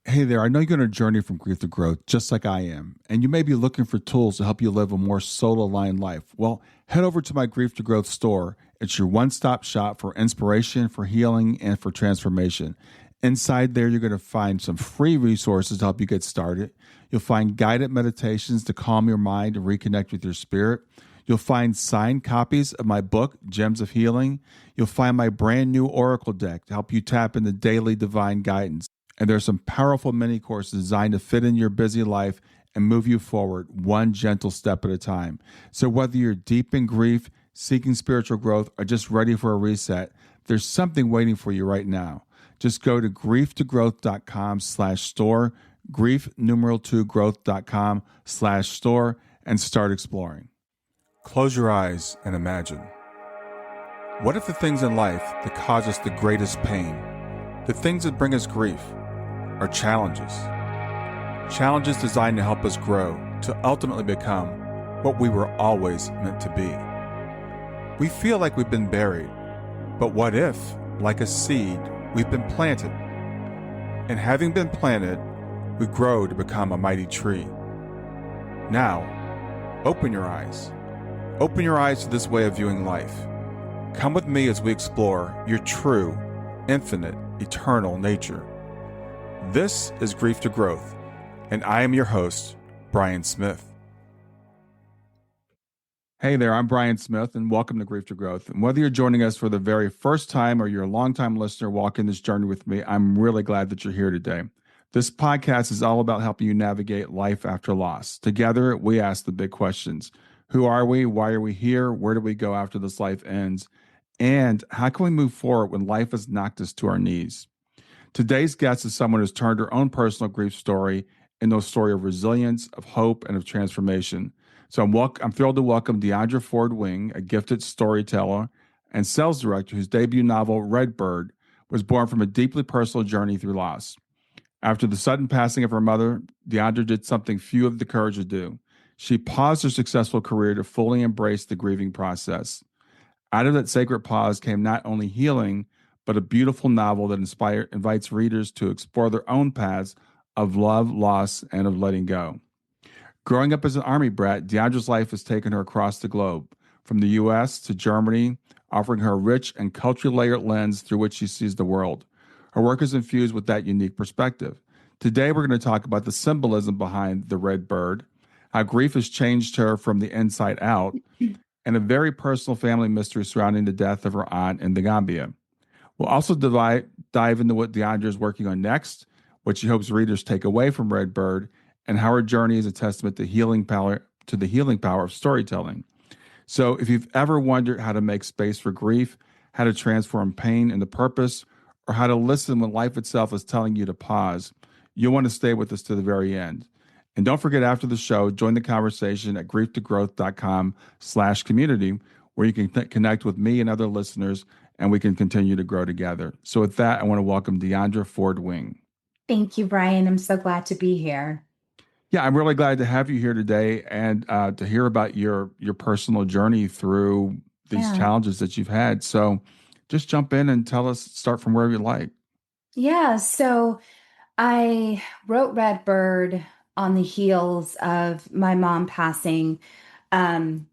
Hey there, I know you're on a journey from grief to growth, just like I am, and you may be looking for tools to help you live a more soul aligned life. Well, head over to my Grief to Growth store. It's your one stop shop for inspiration, for healing, and for transformation. Inside there, you're going to find some free resources to help you get started. You'll find guided meditations to calm your mind and reconnect with your spirit. You'll find signed copies of my book, Gems of Healing. You'll find my brand new Oracle deck to help you tap into daily divine guidance. And there's some powerful mini courses designed to fit in your busy life and move you forward one gentle step at a time. So whether you're deep in grief, seeking spiritual growth, or just ready for a reset, there's something waiting for you right now. Just go to grieftogrowth.com/store, grief numeral 2 growth.com/store, and start exploring. Close your eyes and imagine. What if the things in life that cause us the greatest pain, the things that bring us grief, are challenges? Challenges designed to help us grow, to ultimately become what we were always meant to be. We feel like we've been buried, but what if, like a seed, we've been planted? And having been planted, we grow to become a mighty tree. Now, open your eyes. Open your eyes to this way of viewing life. Come with me as we explore your true, infinite, eternal nature. This is Grief to Growth, and I am your host, Brian Smith. Hey there, I'm Brian Smith, and welcome to Grief to Growth. And whether you're joining us for the very first time or you're a longtime listener walking this journey with me, I'm really glad that you're here today. This podcast is all about helping you navigate life after loss. Together, we ask the big questions. Who are we? Why are we here? Where do we go after this life ends? And how can we move forward when life has knocked us to our knees? Today's guest is someone who's turned her own personal grief story into a story of resilience, of hope, and of transformation. So I'm thrilled to welcome Diandra Ford-Wing, a gifted storyteller and sales director whose debut novel, Redbird, was born from a deeply personal journey through loss. After the sudden passing of her mother, Deandra did something few have the courage to do. She paused her successful career to fully embrace the grieving process. Out of that sacred pause came not only healing, but a beautiful novel that invites readers to explore their own paths of love, loss, and of letting go. Growing up as an Army brat, Deandra's life has taken her across the globe, from the U.S. to Germany, offering her a rich and culturally layered lens through which she sees the world. Her work is infused with that unique perspective. Today, we're going to talk about the symbolism behind the red bird, how grief has changed her from the inside out, and a very personal family mystery surrounding the death of her aunt in the Gambia. We'll also dive into what Deandra is working on next, what she hopes readers take away from Redbird, and how her journey is a testament to the healing power of storytelling. So if you've ever wondered how to make space for grief, how to transform pain into purpose, or how to listen when life itself is telling you to pause, you'll want to stay with us to the very end. And don't forget, after the show, join the conversation at grieftogrowth.com/community, where you can connect with me and other listeners, and we can continue to grow together. So with that, I want to welcome Diandra Ford-Wing. Thank you, Brian. I'm so glad to be here. Yeah, I'm really glad to have you here today and to hear about your personal journey through these challenges that you've had. So just jump in and start from wherever you like. Yeah, so I wrote Redbird on the heels of my mom passing. Um,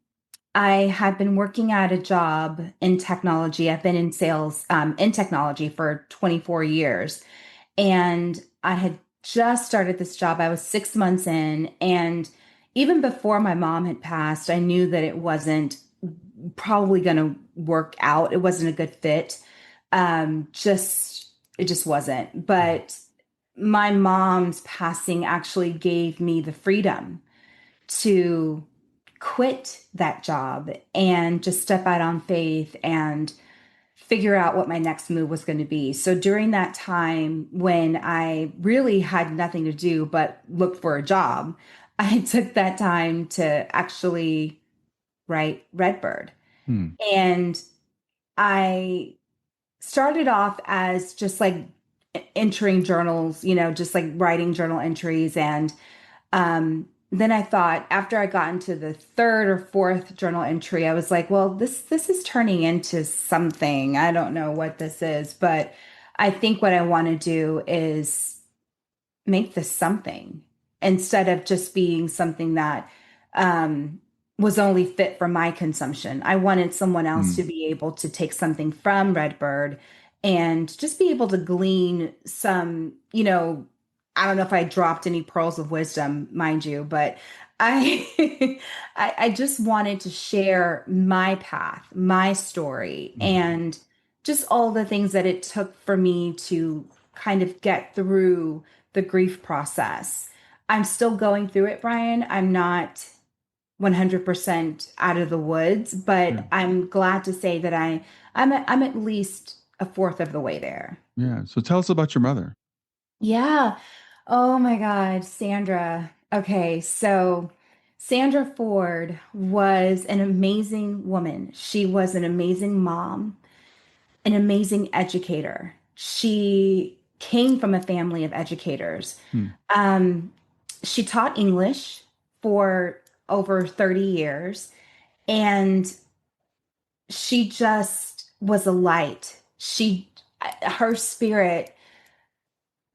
I had been working at a job in technology. I've been in sales in technology for 24 years. And I had just started this job. I was 6 months in. And even before my mom had passed, I knew that it wasn't probably going to work out. It wasn't a good fit. It just wasn't. But my mom's passing actually gave me the freedom to quit that job and just step out on faith and figure out what my next move was going to be. So during that time when I really had nothing to do but look for a job, I took that time to actually write Redbird. And I started off as just like entering journals, just like writing journal entries. And then I thought, after I got into the third or fourth journal entry, I was like, well, this is turning into something. I don't know what this is, but I think what I want to do is make this something instead of just being something that um, was only fit for my consumption. I wanted someone else to Mm. be able to take something from Redbird and just be able to glean some, I don't know if I dropped any pearls of wisdom, mind you, but I I just wanted to share my path, my story, Mm. and just all the things that it took for me to kind of get through the grief process. I'm still going through it, Brian. I'm not 100% out of the woods, Yeah. but I'm glad to say that I'm at least a fourth of the way there. Yeah. So tell us about your mother. Yeah. Oh my God, Sandra. Okay, so Sandra Ford was an amazing woman. She was an amazing mom, an amazing educator. She came from a family of educators. Hmm. Um, she taught English for over 30 years, and she just was a light. Her spirit,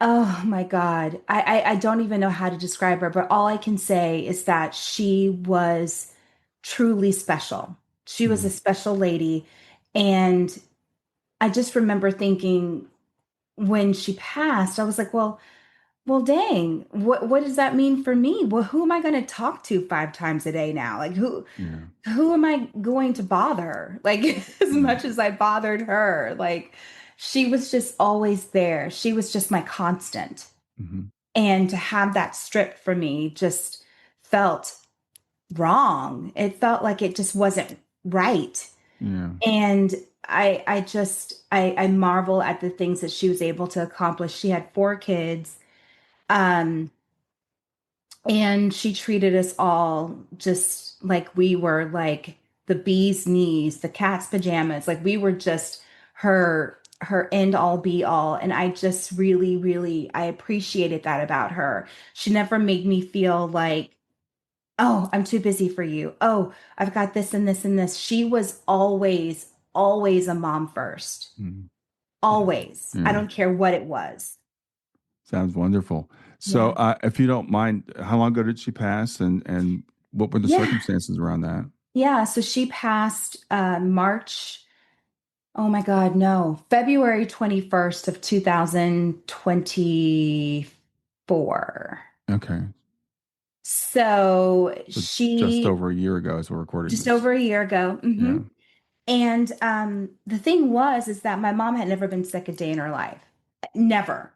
oh my God. I don't even know how to describe her, but all I can say is that she was truly special. She was a Hmm. special lady. And I just remember thinking when she passed, I was like, well, dang, what does that mean for me? Well, who am I going to talk to 5 times a day now? Like Yeah. who am I going to bother? Like as Mm. much as I bothered her, like she was just always there. She was just my constant. Hmm. And to have that stripped from me just felt wrong. It felt like it just wasn't right. Yeah. And I marvel at the things that she was able to accomplish. She had 4 kids. Um, and she treated us all just like we were like the bee's knees, the cat's pajamas. Like we were just her end all be all. And I just really, really I appreciated that about her. She never made me feel like, oh, I'm too busy for you. Oh, I've got this and this and this. She was always, always a mom first. Mm. Yeah. Always. I Yeah. don't care what it was. Sounds wonderful. So, Yeah. if you don't mind, how long ago did she pass, and what were the Yeah. circumstances around that? Yeah. So she passed March. Oh my God, no. February 21st of 2024. Okay. So So just she over a year ago as we're recording just this. over a year ago. Yeah. And the thing was is that my mom had never been sick a day in her life. Never.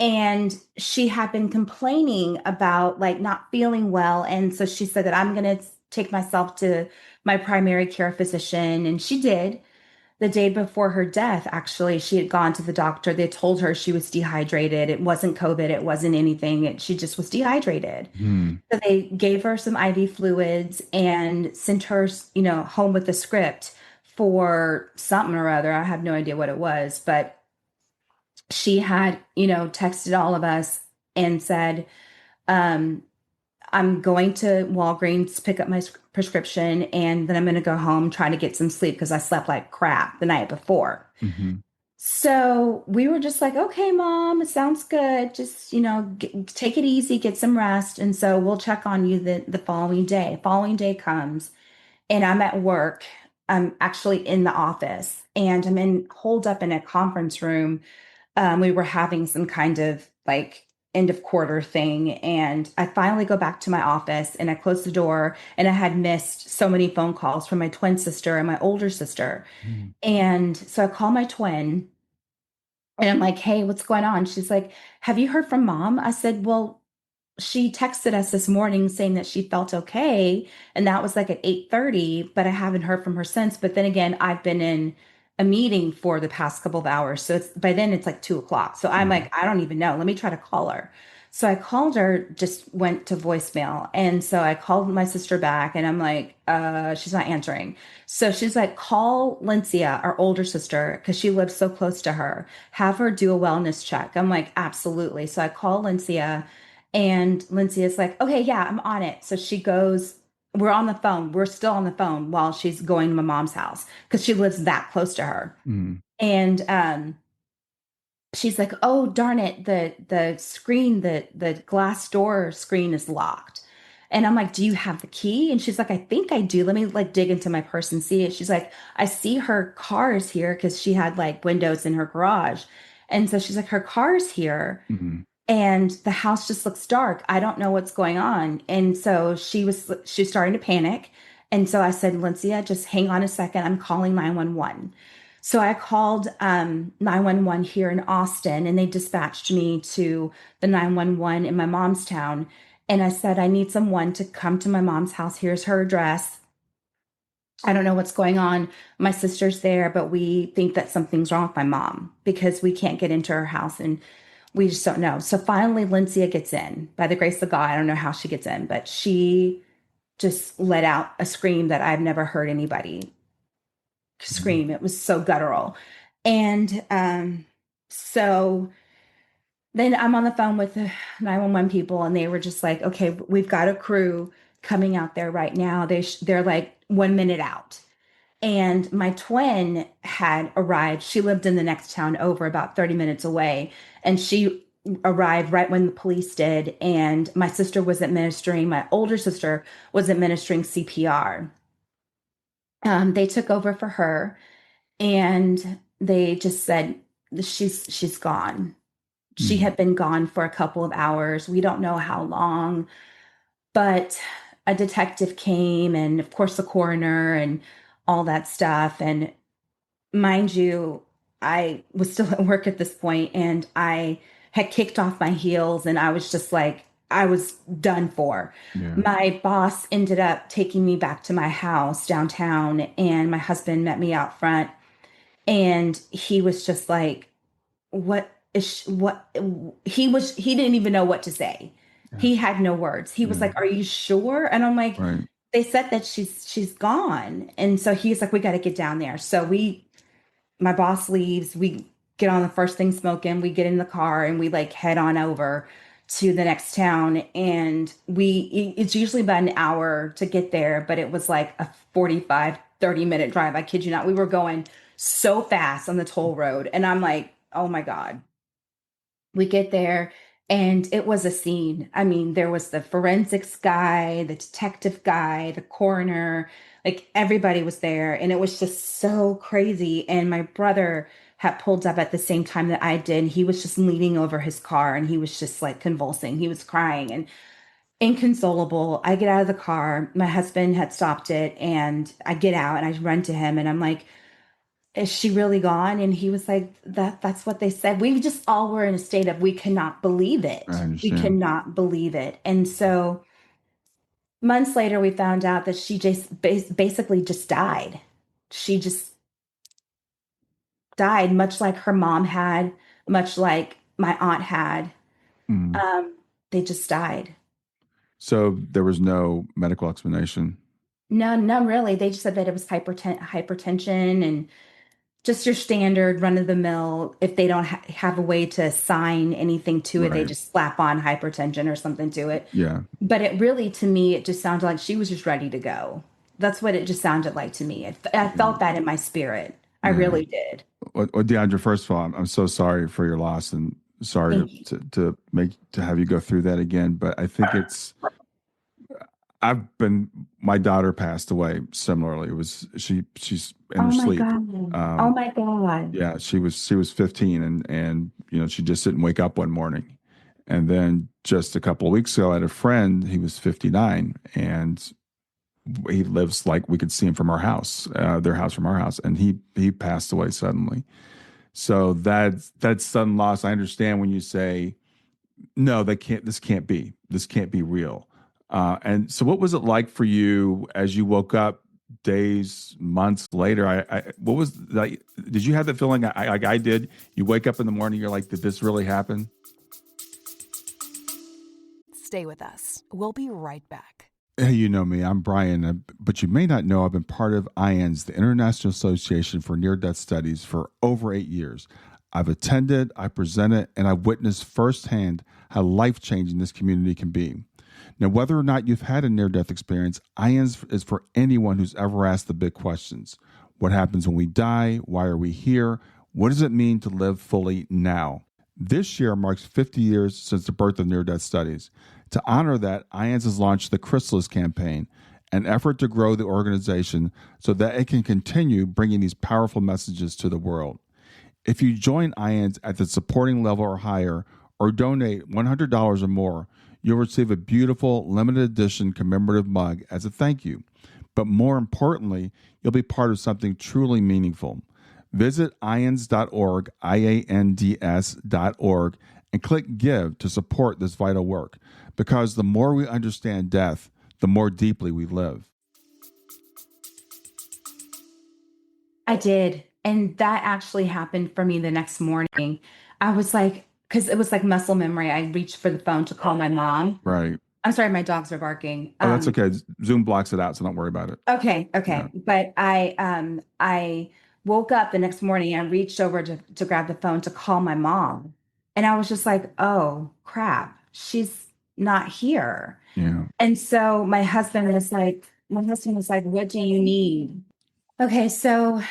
And she had been complaining about like not feeling well. And so she said that I'm going to take myself to my primary care physician. And she did. The day before her death, actually, she had gone to the doctor. They told her she was dehydrated. It wasn't COVID, it wasn't anything. She just was dehydrated. Hmm. So they gave her some IV fluids and sent her, home with a script for something or other. I have no idea what it was, but she had, texted all of us and said, um, I'm going to Walgreens to pick up my prescription, and then I'm going to go home, try to get some sleep because I slept like crap the night before. Hmm. So we were just like, okay, mom, it sounds good. Just, take it easy, get some rest. And so we'll check on you the following day. Following day comes, and I'm at work. I'm actually in the office, and I'm holed up in a conference room. We were having some kind of like end of quarter thing. And I finally go back to my office and I close the door, and I had missed so many phone calls from my twin sister and my older sister. Hmm. And so I call my twin and I'm like, hey, what's going on? She's like, have you heard from mom? I said, well, she texted us this morning saying that she felt okay, and that was like at 8:30, but I haven't heard from her since. But then again, I've been in a meeting for the past couple of hours, so it's by then it's like 2 o'clock. So I'm Hmm. like, I don't even know, let me try to call her. So I called her, just went to voicemail, and so I called my sister back and I'm like, she's not answering. So she's like, call Lincia, our older sister, because she lives so close to her, have her do a wellness check. I'm like, absolutely. So I call Lincia, and Lindsay is like, okay, yeah, I'm on it. So she goes, we're on the phone. We're still on the phone while she's going to my mom's house because she lives that close to her. Hmm. And she's like, "Oh, darn it, the screen, the glass door screen is locked." And I'm like, "Do you have the key?" And she's like, "I think I do. Let me like dig into my purse and see it." She's like, "I see her car's here," because she had like windows in her garage. And so she's like, "Her car's here." Hmm. And the house just looks dark. I don't know what's going on. And so she's starting to panic. And so I said, Lincia, just hang on a second. I'm calling 911. So I called 911 here in Austin, and they dispatched me to the 911 in my mom's town. And I said, I need someone to come to my mom's house. Here's her address. I don't know what's going on. My sister's there, but we think that something's wrong with my mom because we can't get into her house and we just don't know. So finally, Lincia gets in. By the grace of God, I don't know how she gets in, but she just let out a scream that I've never heard anybody scream. It was so guttural. And so then I'm on the phone with the 911 people, and they were just like, okay, we've got a crew coming out there right now. They're like 1 minute out. And my twin had arrived. She lived in the next town over, about 30 minutes away. And she arrived right when the police did. And my sister was administering, my older sister was administering CPR. They took over for her, and they just said, she's gone. She Hmm. had been gone for a couple of hours. We don't know how long, but a detective came, and of course the coroner and all that stuff. And mind you, I was still at work at this point, and I had kicked off my heels, and I was just like, I was done for. Yeah. My boss ended up taking me back to my house downtown, and my husband met me out front, and he was just like, what is what he didn't even know what to say. Yeah. He had no words. He was Yeah. like, "Are you sure?" And I'm like, Right. they said that she's gone. And so he's like, "We got to get down there." So my boss leaves, we get on the first thing smoking, we get in the car, and we like head on over to the next town. And it's usually about an hour to get there, but it was like a 45-30 minute drive. I kid you not. We were going so fast on the toll road, and I'm like, oh my God. We get there, and it was a scene. I mean, there was the forensics guy, the detective guy, the coroner, like everybody was there, and it was just so crazy. And my brother had pulled up at the same time that I did. He was just leaning over his car, and he was just like convulsing. He was crying and inconsolable. I get out of the car. My husband had stopped it, and I get out and I run to him, and I'm like, is she really gone? And he was like, that's what they said. We just all were in a state of, we cannot believe I it. We understand. cannot believe it. And so months later, we found out that she just basically just died. She just died, much like her mom had, much like my aunt had. Mm. Um, they just died. So there was no medical explanation. No, no, really. They just said that it was hypertension, and just your standard run of the mill. If they don't have a way to assign anything to it, they Right. just slap on hypertension or something to it. Yeah. But it really, to me, it just sounded like she was just ready to go. That's what it just sounded like to me. I Yeah. felt that in my spirit. I Yeah. really did. Well, Deandra, first of all, I'm so sorry for your loss and sorry Thank you. to have you go through that again. But I think my daughter passed away similarly. It was she's in her Oh my sleep. God. Oh Um, my God. yeah, she was 15, and she just didn't wake up one morning. And then just a couple of weeks ago, I had a friend. He was 59, and he lives like we could see him from our house, their house from our house, and he passed away suddenly. So that sudden loss. I understand when you say no, they can't. This can't be. This can't be real. And so, what was it like for you as you woke up days, months later? What was like? Did you have that feeling like I did? You wake up in the morning, you're like, did this really happen? Stay with us. We'll be right back. Hey, you know me, I'm Brian, but you may not know I've been part of IANS, the International Association for Near Death Studies, for over 8 years. I've attended, I presented, and I've witnessed firsthand how life changing this community can be. Now, whether or not you've had a near death experience, IANS is for anyone who's ever asked the big questions. What happens when we die? Why are we here? What does it mean to live fully now? This year marks 50 years since the birth of near-death studies. To honor that, IANS has launched the Chrysalis campaign, an effort to grow the organization so that it can continue bringing these powerful messages to the world. If you join IANS at the supporting level or higher, or donate $100 or more, you'll receive a beautiful limited edition commemorative mug as a thank you. But more importantly, you'll be part of something truly meaningful. Visit IANDS.org, IANDS.org, and click Give to support this vital work. Because the more we understand death, the more deeply we live. I did. And that actually happened for me the next morning. I was like, because it was like muscle memory. I reached for the phone to call my mom. Right. I'm sorry, my dogs are barking. Oh, that's okay. Zoom blocks it out, so don't worry about it. Okay. Yeah. But I woke up the next morning and reached over to grab the phone to call my mom. And I was just like, oh crap, she's not here. Yeah. And so my husband was like, what do you need? Okay, so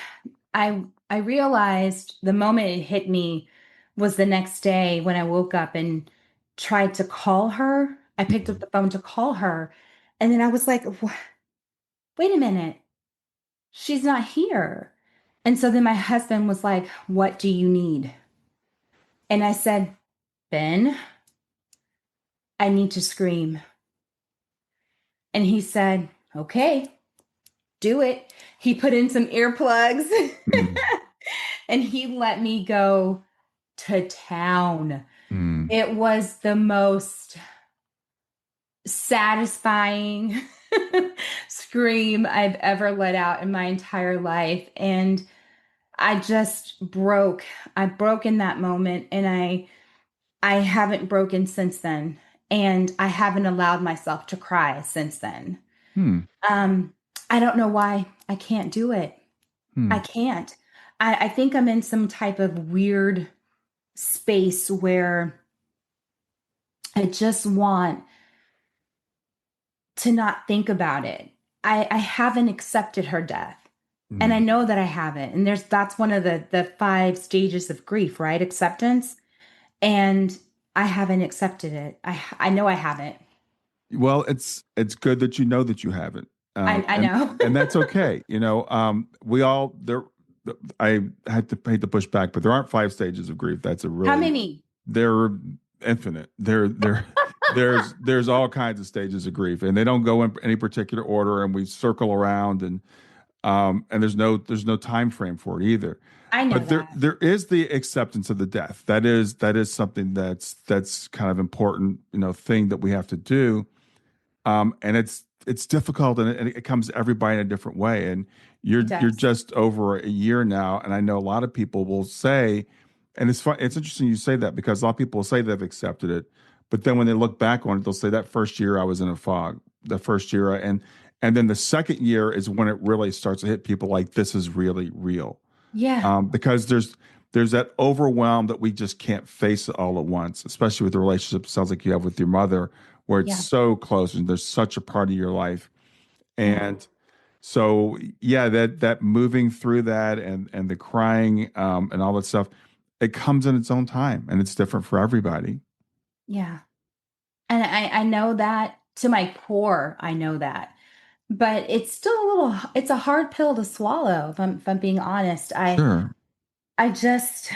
I realized the moment it hit me was the next day when I woke up and tried to call her. I picked up the phone to call her, and then I was like, wait a minute, she's not here. And so then my husband was like, what do you need? And I said, Ben, I need to scream. And he said, okay, do it. He put in some earplugs and he let me go to town. It was the most satisfying scream I've ever let out in my entire life. And I just broke. I broke in that moment, and I haven't broken since then. And I haven't allowed myself to cry since then. I don't know why I can't do it. I can't. I think I'm in some type of weird space where I just want to not think about it. I haven't accepted her death. And I know that I haven't. And that's one of the 5 stages of grief, right? Acceptance. And I haven't accepted it. I know I haven't. Well, it's good that you know that you haven't. I know. And that's okay. We all there. I hate to push back, but there aren't 5 stages of grief. That's a really How many? They're infinite. There's all kinds of stages of grief, and they don't go in any particular order. And we circle around, and there's no time frame for it either. I know But that. there is the acceptance of the death. That is something that's kind of important, thing that we have to do. And it's difficult, and it comes to everybody in a different way. And you're just over a year now, and I know a lot of people will say, and it's fun, it's interesting you say that, because a lot of people will say they've accepted it, but then when they look back on it, they'll say that first year I was in a fog. The first year, and then the second year is when it really starts to hit people like, this is really real. Yeah. Because there's that overwhelm that we just can't face it all at once, especially with the relationship it sounds like you have with your mother, where it's so close and there's such a part of your life. And so, that moving through that and the crying and all that stuff, it comes in its own time, and it's different for everybody. Yeah. And I know that to my core, I know that. But it's still it's a hard pill to swallow, if I'm being honest. Sure. I just,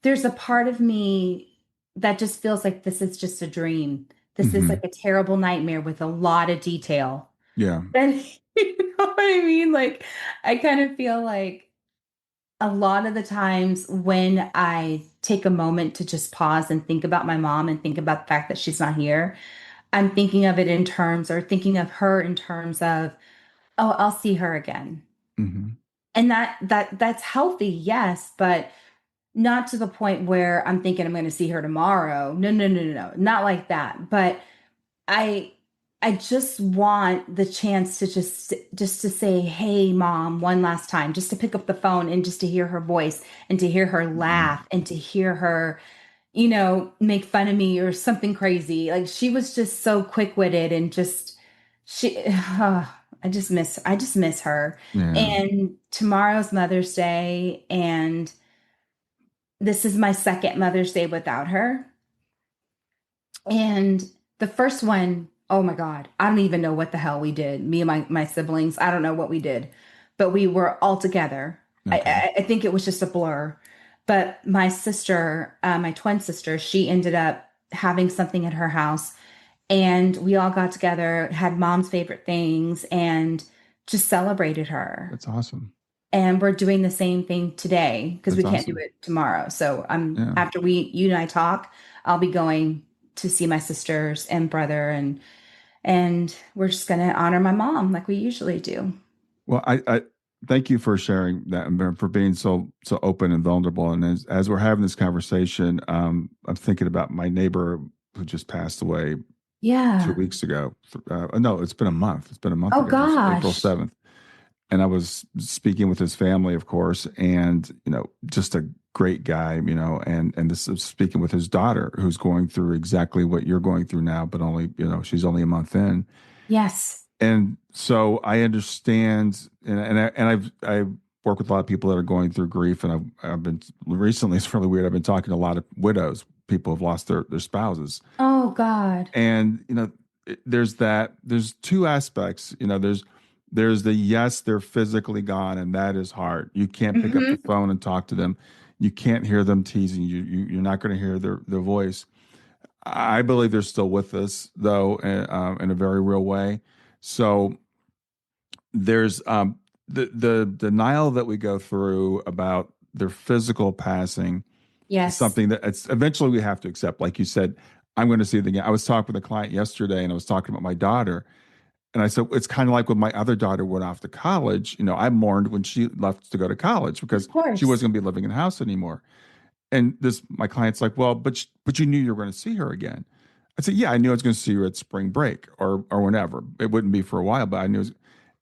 there's a part of me that just feels like this is just a dream. This is like a terrible nightmare with a lot of detail. Yeah. And you know what I mean? Like, I kind of feel like a lot of the times when I take a moment to just pause and think about my mom and think about the fact that she's not here, I'm thinking of it in terms, or thinking of her in terms of, oh, I'll see her again. And that's healthy, yes, but not to the point where I'm thinking I'm going to see her tomorrow. No, not like that. But I just want the chance to just to say, hey, mom, one last time, just to pick up the phone and just to hear her voice and to hear her laugh and to hear her, make fun of me or something crazy. Like, she was just so quick-witted, and just, I just miss her. Yeah. And tomorrow's Mother's Day, and this is my second Mother's Day without her. And the first one, oh my God, I don't even know what the hell we did. Me and my siblings, I don't know what we did, but we were all together. Okay. I think it was just a blur. But my sister, my twin sister, she ended up having something at her house, and we all got together, had mom's favorite things, and just celebrated her. That's awesome. And we're doing the same thing today because we That's can't do awesome. it tomorrow. So Yeah. after you and I talk, I'll be going to see my sisters and brother, and we're just gonna honor my mom like we usually do. Well, I thank you for sharing that and for being so open and vulnerable. And as we're having this conversation, I'm thinking about my neighbor who just passed away two Yeah. weeks ago. No, it's been a month. It's been a month Oh ago. It was April gosh. 7th. And I was speaking with his family, of course, and just a great guy, and this is speaking with his daughter, who's going through exactly what you're going through now, but only, she's only a month in. Yes. And so I understand, I work with a lot of people that are going through grief, and I've been recently, it's really weird. I've been talking to a lot of widows, people who've lost their spouses, Oh God. and there's two aspects. There's the, yes, they're physically gone, and that is hard. You can't pick up the Hmm. phone and talk to them. You can't hear them teasing you. You're not going to hear their voice. I believe they're still with us, though, in a very real way. So there's the denial that we go through about their physical passing is Yes. something that it's eventually we have to accept. Like you said, I'm going to see it again. I was talking with a client yesterday, and I was talking about my daughter, and I said it's kind of like when my other daughter went off to college. I mourned when she left to go to college Of because she course. wasn't going to be living in the house anymore. And my client's like, well, but you knew you were going to see her again. I said, yeah, I knew I was going to see her at spring break or whenever. It wouldn't be for a while, but I knew,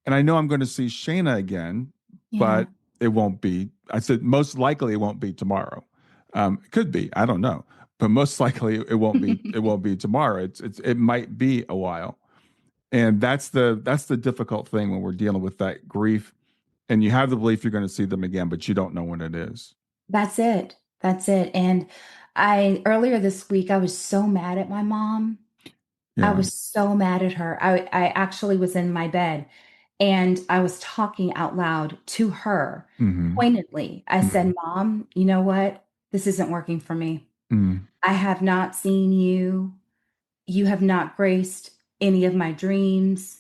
and I know I'm going to see Shayna again, Yeah. but it won't be. I said most likely it won't be tomorrow. It could be, I don't know, but most likely it won't be. It won't be tomorrow. It might be a while, and that's the difficult thing when we're dealing with that grief, and you have the belief you're going to see them again, but you don't know when it is. That's it. That's it. And I earlier this week I was so mad at my mom. I Yeah. was so mad at her. I actually was in my bed and I was talking out loud to her Mm-hmm. pointedly. I Mm-hmm. said, Mom, you know what? This isn't working for me. Mm-hmm. I have not seen you. You have not graced any of my dreams.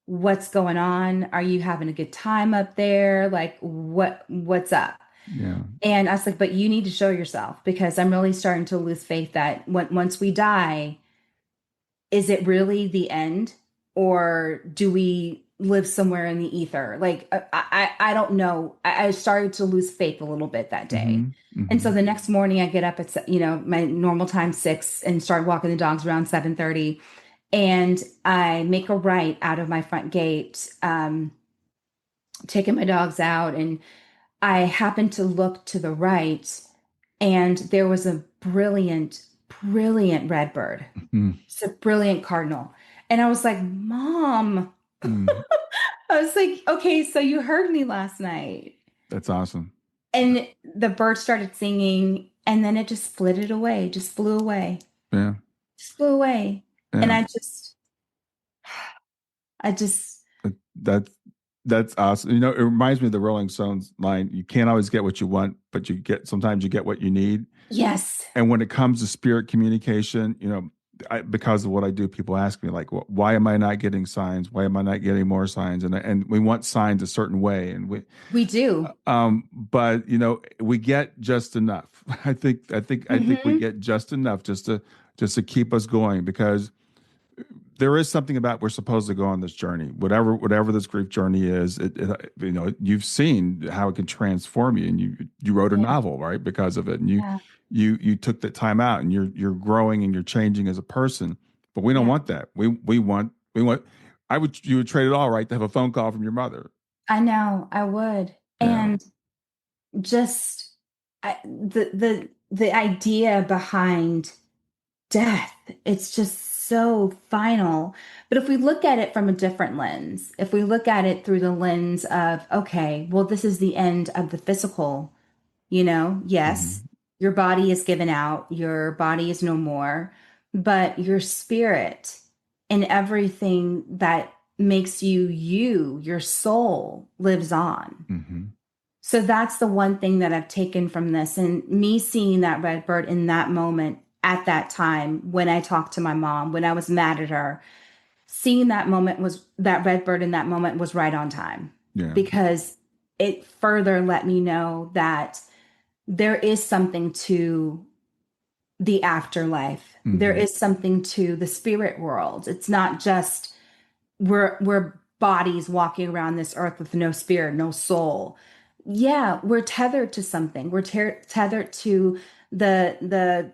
What's going on? Are you having a good time up there? Like what's up? Yeah. And I was like, but you need to show yourself because I'm really starting to lose faith that once we die, is it really the end or do we live somewhere in the ether? Like I don't know. I started to lose faith a little bit that day. Mm-hmm. And so Mm-hmm. the next morning I get up at my normal time 6 and start walking the dogs around 7:30, and I make a right out of my front gate, taking my dogs out, and I happened to look to the right, and there was a brilliant, brilliant red bird. Mm-hmm. It's a brilliant cardinal. And I was like, Mom, Mm-hmm. I was like, okay, so you heard me last night. That's awesome. And the bird started singing, and then it just flitted away, just flew away, Yeah. just flew away. And Yeah. I just, That that's awesome. It reminds me of the Rolling Stones line, you can't always get what you want, but sometimes you get what you need. yes, And when it comes to spirit communication, because of what I do, people ask me like, why am I not getting signs? Why am I not getting more signs? And we want signs a certain way, and we do. but we get just enough. I think we Hmm. get just enough just to keep us going, because there is something about we're supposed to go on this journey, whatever this grief journey is. You've seen how it can transform you, and you wrote a Yeah, novel, right, because of it, and you yeah, you you took the time out, and you're growing and you're changing as a person. But we don't yeah. want that. We want. You would trade it all, right, to have a phone call from your mother. I know I would. Yeah. And just the idea behind death, it's just so final. But if we look at it from a different lens, if we look at it through the lens of, okay, well, this is the end of the physical, yes, Mm-hmm. your body is given out, your body is no more, but your spirit and everything that makes you you, your soul lives on. Mm-hmm. So that's the one thing that I've taken from this. And me seeing that red bird in that moment at that time when I talked to my mom, when I was mad at her, seeing that red bird in that moment was right on time Yeah. because it further let me know that there is something to the afterlife. There Mm-hmm. is something to the spirit world. It's not just we're bodies walking around this earth with no spirit, no soul. Yeah, we're tethered to something. We're tethered to the the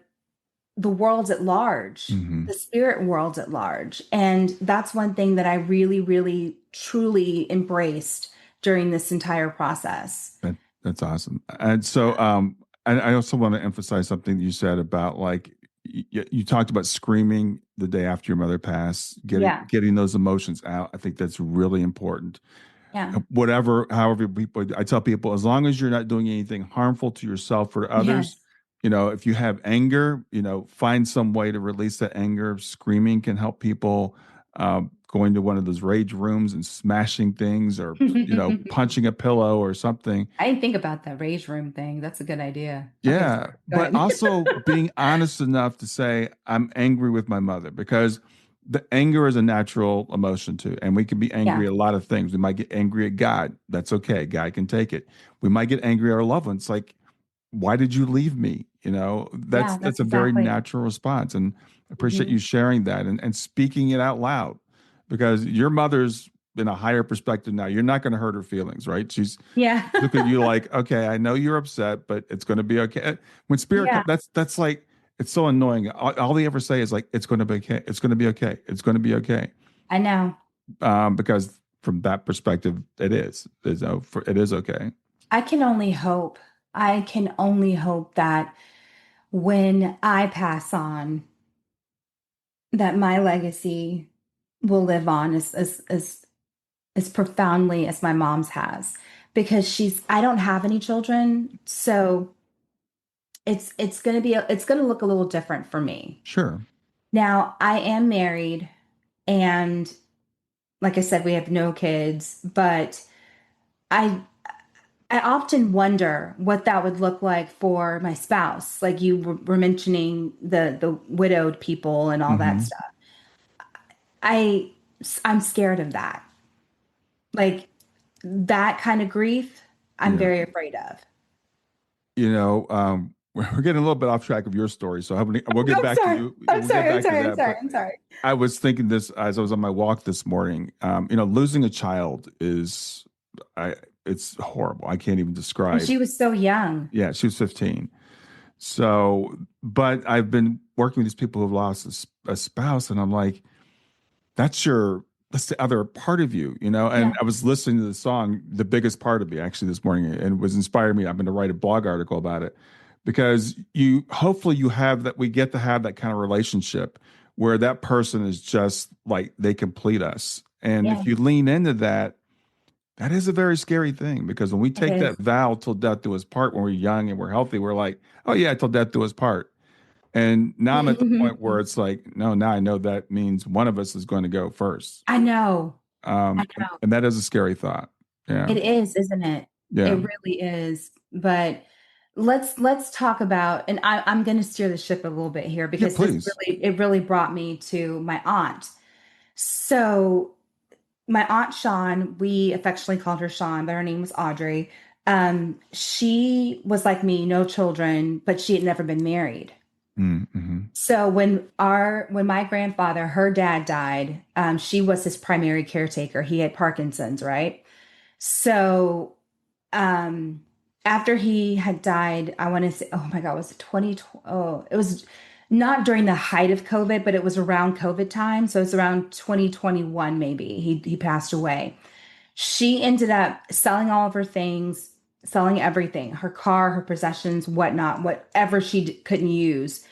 the worlds at large, Mm-hmm. the spirit worlds at large. And that's one thing that I really, really, truly embraced during this entire process. That's awesome. And so, and I also want to emphasize something you said about like you talked about screaming the day after your mother passed, Yeah. getting those emotions out. I think that's really important. Yeah. Whatever, however people, I tell people, as long as you're not doing anything harmful to yourself or to others, Yes. if you have anger, find some way to release that anger. Screaming can help people. Going to one of those rage rooms and smashing things, or punching a pillow or something. I didn't think about that rage room thing. That's a good idea. Okay, Yeah, sorry. Go but ahead. also being honest enough to say I'm angry with my mother, because the anger is a natural emotion too, and we can be angry Yeah. at a lot of things. We might get angry at God. That's okay. God can take it. We might get angry at our loved ones, like, why did you leave me? That's Yeah, that's that's a very exactly. natural response, and I appreciate Mhm. you sharing that and speaking it out loud, because your mother's in a higher perspective now. You're not going to hurt her feelings, right? She's Yeah. look at you like, okay, I know you're upset, but it's going to be okay. When spirit Yeah, comes, that's like, it's so annoying. All they ever say is like, it's going to be okay. It's going to be okay. It's going to be okay. I know. Because from that perspective, it is okay. I can only hope. I can only hope that when I pass on, that my legacy will live on as profoundly as my mom's has. Because I don't have any children, so it's gonna look a little different for me. Sure. Now, I am married, and like I said, we have no kids, but I I often wonder what that would look like for my spouse. Like you were mentioning the widowed people and all that Hmm. stuff. I I'm scared of that. Like that kind of grief, I'm Yeah. very afraid of. We're getting a little bit off track of your story, so we'll get I'm back to sorry. you. I'm We'll get sorry. I'm back to sorry. I'm that. sorry. But I'm sorry. I was thinking this as I was on my walk this morning. Losing a child it's horrible. I can't even And describe. she was so young. Yeah, she was 15. So, but I've been working with these people who've lost a spouse, and I'm like, that's the other part of you, And Yeah. I was listening to the song, "The Biggest Part of Me," actually this morning, and it was inspired me. I'm going to write a blog article about it, because hopefully you have that. We get to have that kind of relationship where that person is just like they complete us, and Yeah. if you lean into that, that is a very scary thing, because when we It take that is. vow till death do us part, when we're young and we're healthy, we're like, oh yeah, till death do us part. And now I'm at the point where it's like, no, now I know that means one of us is going to go first. I know. I And, know. and that is a scary thought. Yeah. It is, isn't it? It Yeah. really is. But let's talk about, and I'm going to steer the ship a little bit here Yeah, because please. it really brought me to my aunt. So my aunt Sean, we affectionately called her Sean, but her name was Audrey. She was like me, no children, but she had never been married. Mm-hmm. So when my grandfather, her dad died, she was his primary caretaker. He had Parkinson's, right? So um after he had died, I want to say, oh my God, was it 2020? Oh, it was not during the height of COVID, but it was around COVID time. So it's around 2021, maybe. He passed away. She ended up selling all of her things, selling everything, her car, her possessions, whatnot, whatever she couldn't use.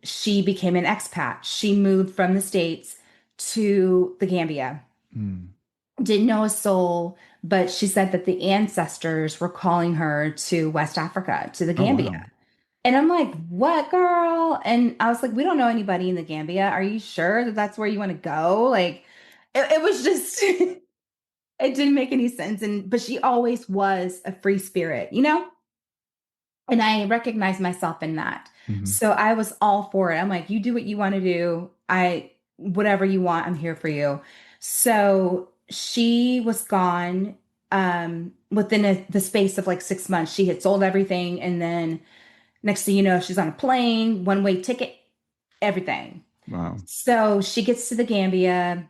She became an expat. She moved from the States to the Gambia. Mm. Didn't know a soul, but she said that the ancestors were calling her to West Africa, to the Oh, Gambia. wow. And I'm like, what, girl? And I was like, we don't know anybody in the Gambia. Are you sure that that's where you want to go? Like, it was just, it didn't make any sense. But she always was a free spirit, you know? And I recognized myself in that. Hmm. So I was all for it. I'm like, you do what you want to do. Whatever you want, I'm here for you. So she was gone within the space of like 6 months. She had sold everything. And then next thing you know, she's on a plane, one-way ticket, everything. Wow. So she gets to the Gambia,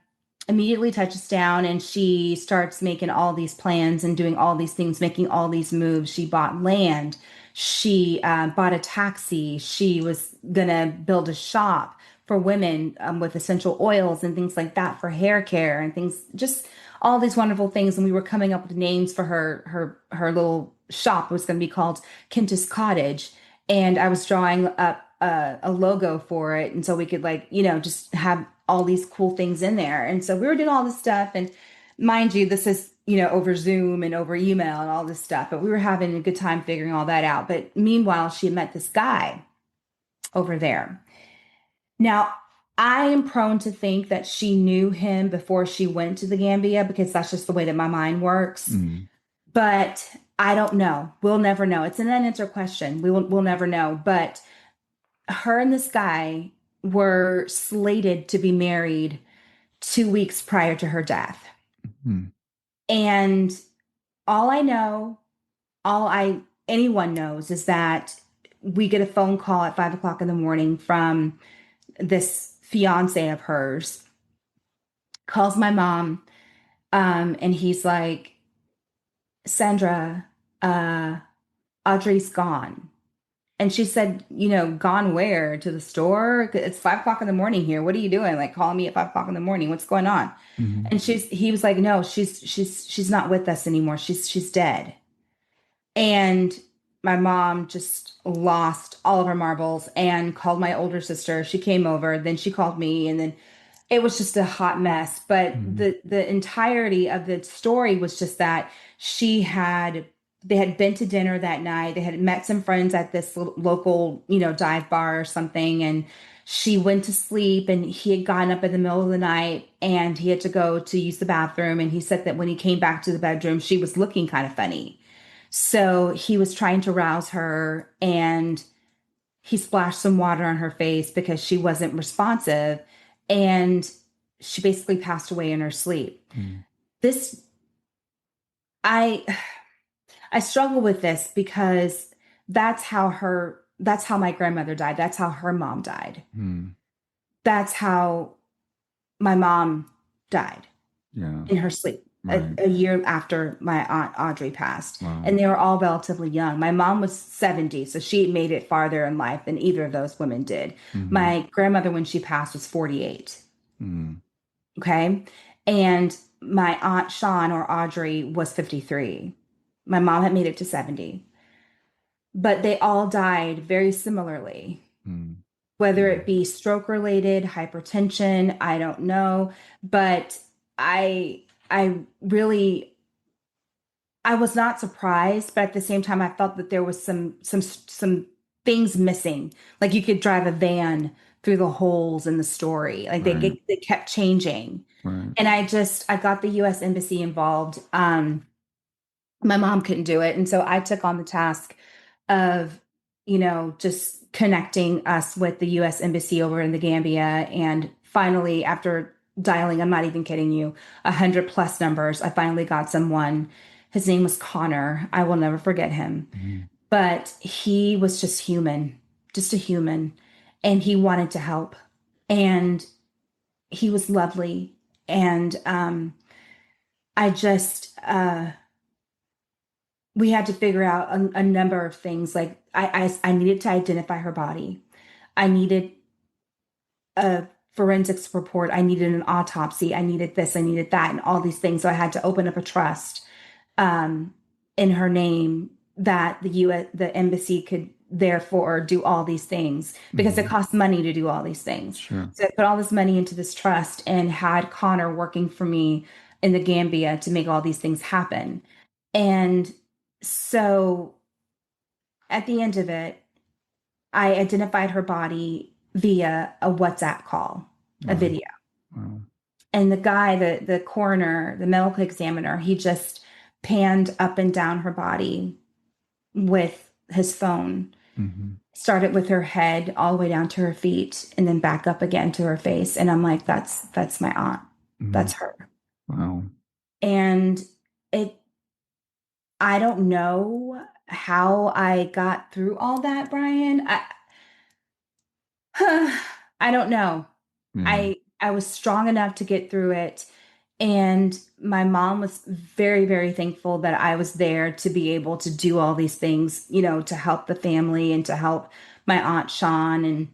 immediately touches down, and she starts making all these plans and doing all these things, making all these moves. She bought land. She bought a taxi. She was going to build a shop for women with essential oils and things like that for hair care and things, just all these wonderful things. And we were coming up with names for her little shop. It was going to be called Kintis Cottage. And I was drawing up a logo for it. And so we could like, just have all these cool things in there. And so we were doing all this stuff. And mind you, this is, over Zoom and over email and all this stuff, but we were having a good time figuring all that out. But meanwhile, she met this guy over there. Now, I am prone to think that she knew him before she went to the Gambia because that's just the way that my mind works. Mm. But I don't know. We'll never know. It's an unanswered question. We'll never know. But her and this guy were slated to be married 2 weeks prior to her death. Mm. And all I know, anyone knows is that we get a phone call at 5 o'clock in the morning from this fiance of hers, calls my mom, and he's like, Sandra, Audrey's gone. And she said, gone where? To the store? It's 5 o'clock in the morning here. What are you doing? Like calling me at 5 o'clock in the morning. What's going on? Mm-hmm. And he was like, no, she's not with us anymore. She's dead. And my mom just lost all of her marbles and called my older sister. She came over, then she called me, and then it was just a hot mess. But Mm-hmm. the entirety of the story was just that they had been to dinner that night. They had met some friends at this local, dive bar or something. And she went to sleep, and he had gotten up in the middle of the night and he had to go to use the bathroom. And he said that when he came back to the bedroom, she was looking kind of funny. So he was trying to rouse her, and he splashed some water on her face because she wasn't responsive. And she basically passed away in her sleep. Mm-hmm. This, I struggle with this because that's how my grandmother died. That's how her mom died. Mm-hmm. That's how my mom died in her sleep. Right. A year after my aunt Audrey passed. Wow. And they were all relatively young. My mom was 70, so she made it farther in life than either of those women did. Mm-hmm. My grandmother, when she passed, was 48. Mm-hmm. Okay. And my aunt Sean, or Audrey, was 53. My mom had made it to 70. But they all died very similarly. Mm-hmm. Whether it be stroke related, hypertension, I don't know. But I was not surprised, but at the same time, I felt that there was some things missing. Like you could drive a van through the holes in the story. Like Right. they kept changing. Right. And I got the U.S. Embassy involved. My mom couldn't do it. And so I took on the task of, just connecting us with the U.S. Embassy over in the Gambia. And finally, after dialing, I'm not even kidding you, 100+ numbers, I finally got someone. His name was Connor. I will never forget him. Mm-hmm. But he was just human, just a human. And he wanted to help. And he was lovely. And I just, we had to figure out a number of things. Like I needed to identify her body. I needed a forensics report. I needed an autopsy. I needed this. I needed that, and all these things. So I had to open up a trust in her name that the embassy could therefore do all these things because it costs money to do all these things. Sure. So I put all this money into this trust and had Connor working for me in the Gambia to make all these things happen. And so at the end of it, I identified her body via a WhatsApp call, a Wow. video. Wow. And the guy, the coroner, the medical examiner, he just panned up and down her body with his phone. Started with her head all the way down to her feet and then back up again to her face. And I'm like, that's my aunt. That's her. Wow. And I don't know how I got through all that, Brian. I don't know. Yeah. I was strong enough to get through it. And my mom was very, very thankful that I was there to be able to do all these things, to help the family and to help my Aunt Sean. And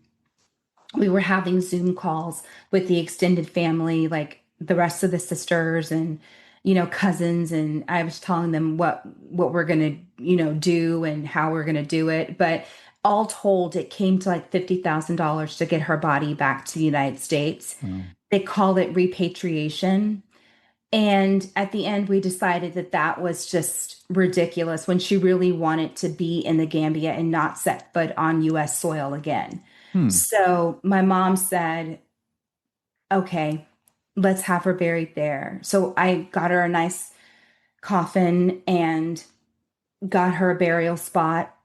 we were having Zoom calls with the extended family, like the rest of the sisters and, cousins. And I was telling them what we're going to, do and how we're going to do it. But all told, it came to like $50,000 to get her body back to the United States. Wow. They call it repatriation. And at the end, we decided that that was just ridiculous when she really wanted to be in the Gambia and not set foot on US soil again. So my mom said, okay, let's have her buried there. So I got her a nice coffin and got her a burial spot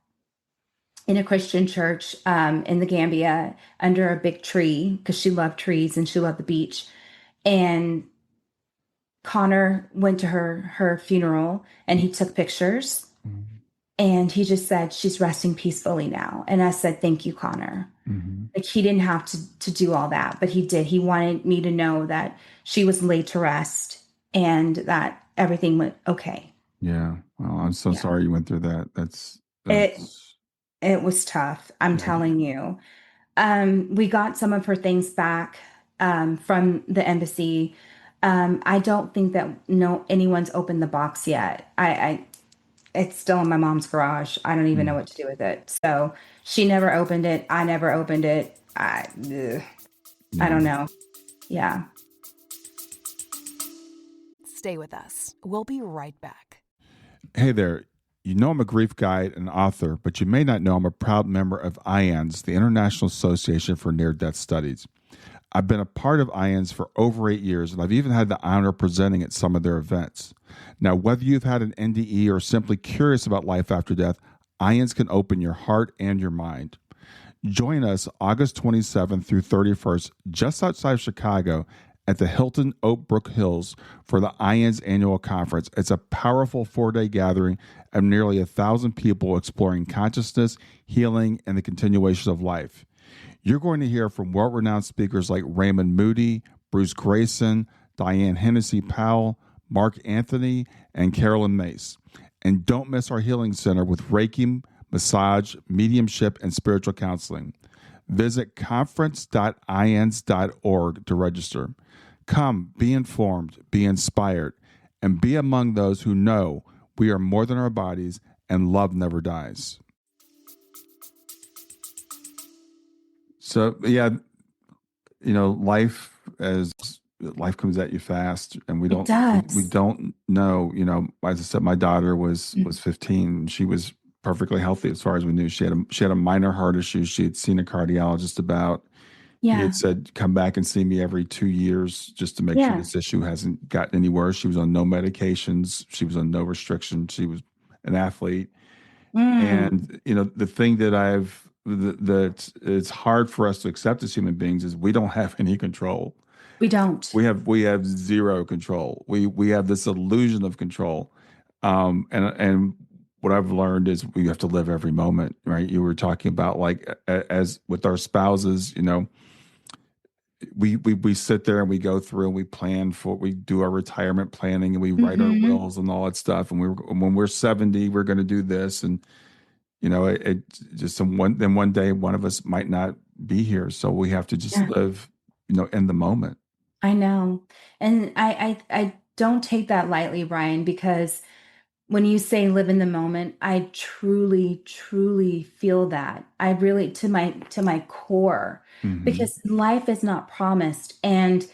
in a Christian church in the Gambia under a big tree because she loved trees and she loved the beach. And Connor went to her funeral and he took pictures and he just said, she's resting peacefully now. And I said, thank you, Connor. Like he didn't have to do all that, but he did. He wanted me to know that she was laid to rest and that everything went okay. Yeah. Well, I'm so sorry you went through that. That's it was tough. I'm telling you. We got some of her things back from the embassy. I don't think that anyone's opened the box yet. It's still in my mom's garage. I don't even know what to do with it. So she never opened it. I never opened it. I don't know. Yeah. Stay with us. We'll be right back. Hey there. You know I'm a grief guide and author, but you may not know I'm a proud member of IANS, the International Association for Near-Death Studies. I've been a part of IANS for over 8 years, and I've even had the honor of presenting at some of their events. Now, whether you've had an NDE or simply curious about life after death, IANS can open your heart and your mind. Join us August 27th through 31st, just outside of Chicago, at the Hilton Oak Brook Hills for the IANS annual conference. It's a powerful 4-day gathering of nearly 1,000 people exploring consciousness, healing, and the continuation of life. You're going to hear from world-renowned speakers like Raymond Moody, Bruce Grayson, Diane Hennessy Powell, Mark Anthony, and Carolyn Mace. And don't miss our healing center with Reiki, massage, mediumship, and spiritual counseling. Visit conference.ians.org to register. Come, be informed, be inspired, and be among those who know we are more than our bodies and love never dies. So, yeah, life comes at you fast, and we don't know, as I said, my daughter was 15. She was perfectly healthy as far as we knew. She had a minor heart issue. She had seen a cardiologist about. He had said, come back and see me every 2 years just to make sure this issue hasn't gotten any worse. She was on no medications. She was on no restrictions. She was an athlete. And, the thing that that it's hard for us to accept as human beings is we don't have any control. We don't. We have zero control. We have this illusion of control. And what I've learned is we have to live every moment, right? You were talking about like as with our spouses, we sit there and we go through and we do our retirement planning and we write our wills and all that stuff. And when we're 70, we're going to do this. And, it just one day one of us might not be here. So we have to just live, in the moment. I know. And I don't take that lightly, Brian, because When you say live in the moment, I truly, truly feel that. I really to my core, Hmm. because life is not promised and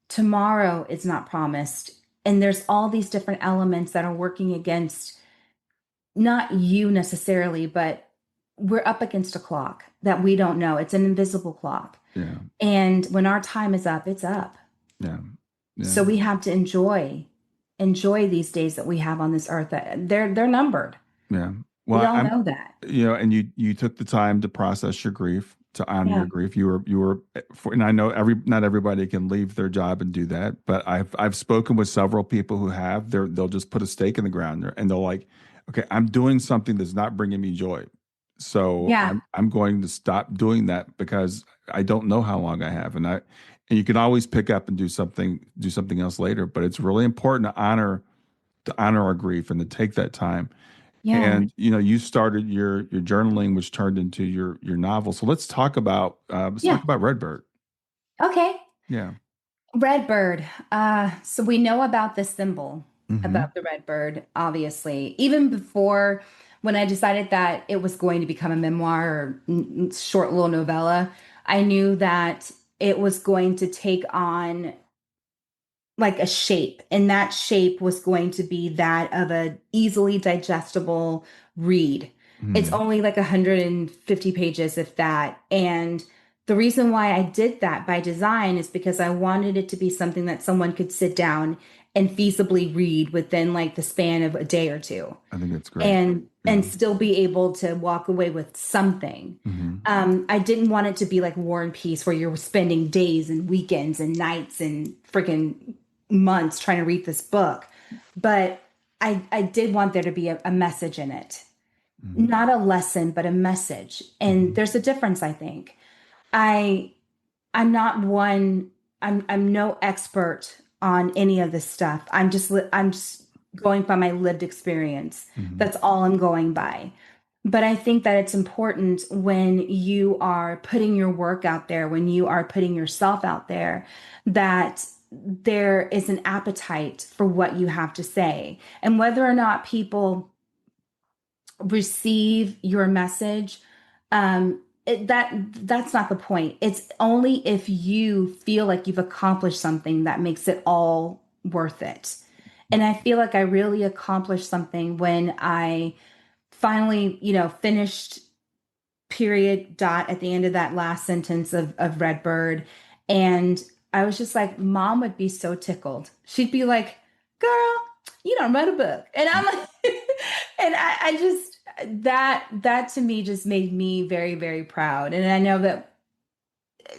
tomorrow is not promised. And there's all these different elements that are working against not you necessarily, but we're up against a clock that we don't know. It's an invisible clock. Yeah. And when our time is up, it's up. Yeah. Yeah. So we have to enjoy these days that we have on this earth. They're numbered. Yeah. We Well, all know that. and you took the time to process your grief, to honor Yeah. your grief. And I know not everybody can leave their job and do that, but I've spoken with several people who have. They'll just put a stake in the ground there, and they'll like, okay, I'm doing something that's not bringing me joy, so Yeah. I'm going to stop doing that because I don't know how long I have, and you can always pick up and do something else later. But it's really important to honor our grief and to take that time. Yeah. And you started your journaling, which turned into your novel. So let's talk Yeah. about Redbird. Okay. Yeah. Redbird. So we know about the symbol, Hmm. about the redbird, obviously. Even before, when I decided that it was going to become a memoir or short little novella, I knew that it was going to take on like a shape, and that shape was going to be that of a easily digestible read. It's Hmm. only like 150 pages, if that. And the reason why I did that by design is because I wanted it to be something that someone could sit down and feasibly read within like the span of a day or two, I think that's great. and Yeah. still be able to walk away with something. Hmm. I didn't want it to be like War and Peace, where you're spending days and weekends and nights and freaking months trying to read this book. But I did want there to be a message in it, Hmm. not a lesson, but a message. And Hmm. there's a difference, I think. I I'm not one. I'm no expert on any of this stuff. I'm just going by my lived experience. Hmm. That's all I'm going by. But I think that it's important when you are putting your work out there, when you are putting yourself out there, that there is an appetite for what you have to say. And whether or not people receive your message, that's not the point. It's only if you feel like you've accomplished something that makes it all worth it. And I feel like I really accomplished something when I finally, finished period dot at the end of that last sentence of Redbird. And I was just like, Mom would be so tickled. She'd be like, girl, you don't write a book. And I'm like, and I just, that to me just made me very, very proud. And I know that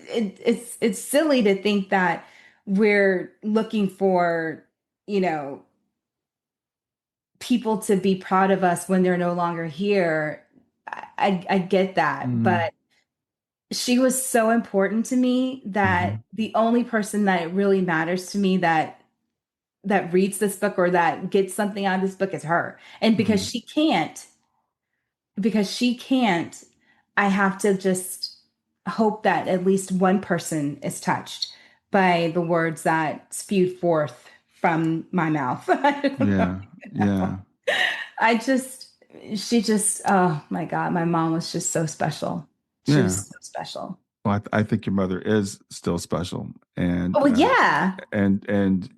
it's silly to think that we're looking for, you know, people to be proud of us when they're no longer here. I get that, Hmm. but she was so important to me that Hmm. the only person that it really matters to me that reads this book or that gets something out of this book is her. And Hmm. because she can't, I have to just hope that at least one person is touched by the words that spewed forth from my mouth. I don't know. Yeah. Yeah. I just, she just, oh my God, my mom was just so special. She Yeah. was so special. Well, I think your mother is still special, and Oh, yeah. and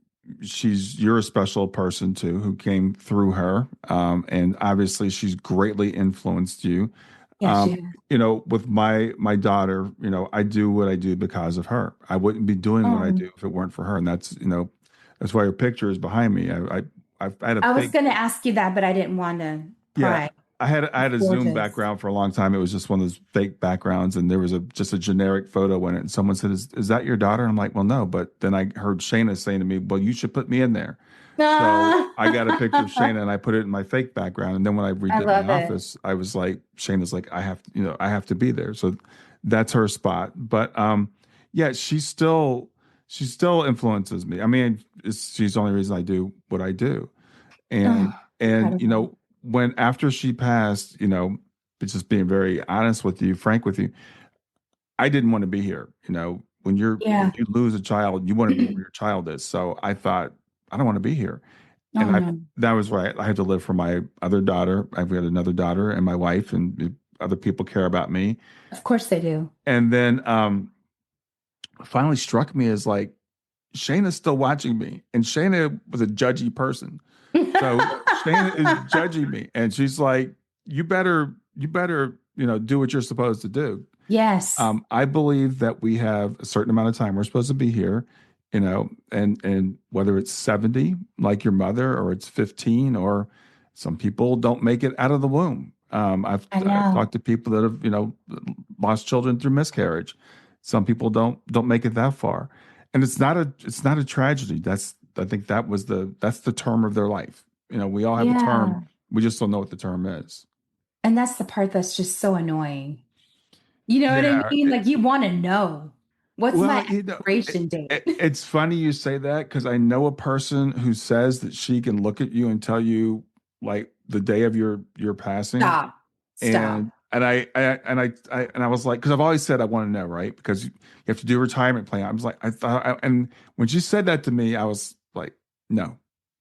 you're a special person too who came through her, and obviously she's greatly influenced you. Yeah, she has. With my daughter, I do what I do because of her. I wouldn't be doing what I Um, do if it weren't for her, and that's why her picture is behind me. I had a I was fake. going to ask you that, but I didn't want to Yeah, pry. I had It's a Zoom gorgeous. background for a long time. It was just one of those fake backgrounds, and there was just a generic photo in it. And someone said, "Is that your daughter?" And I'm like, "Well, no." But then I heard Shayna saying to me, "Well, you should put me in there." So Ah, I got a picture of Shayna and I put it in my fake background. And then when I I redid my love it. office, I was like, Shayna's like, I have to be there. So that's her spot. But yeah, she still influences me. I mean, she's the only reason I do what I do. And Oh, and incredible. when after she passed, just being very honest with you, frank with you, I didn't want to be here. When Yeah. you lose a child, you want to be where your child is. So I thought, I don't want to be here. Oh And no. that was right. I had to live for my other daughter. I've got another daughter and my wife, and other people care about me. Of course they do. And then finally struck me as like, Shayna's still watching me. And Shayna was a judgy person. So Shayna is judging me. And she's like, you better, do what you're supposed to do. Yes. I believe that we have a certain amount of time we're supposed to be here, and whether it's 70, like your mother, or it's 15, or some people don't make it out of the womb. I I've know. talked to people that have, lost children through miscarriage. Some people don't make it that far, and it's not a tragedy. I think that's the term of their life. We all have a term. Yeah. We just don't know what the term is. And that's the part that's just so annoying. You know what I Yeah. mean? Like you want to know what's my Well, expiration date? it's funny you say that because I know a person who says that she can look at you and tell you like the day of your passing, Stop. Stop. and I was like, because I've always said I want to know, right? Because you have to do a retirement plan. I was like, and when she said that to me, I was like, no,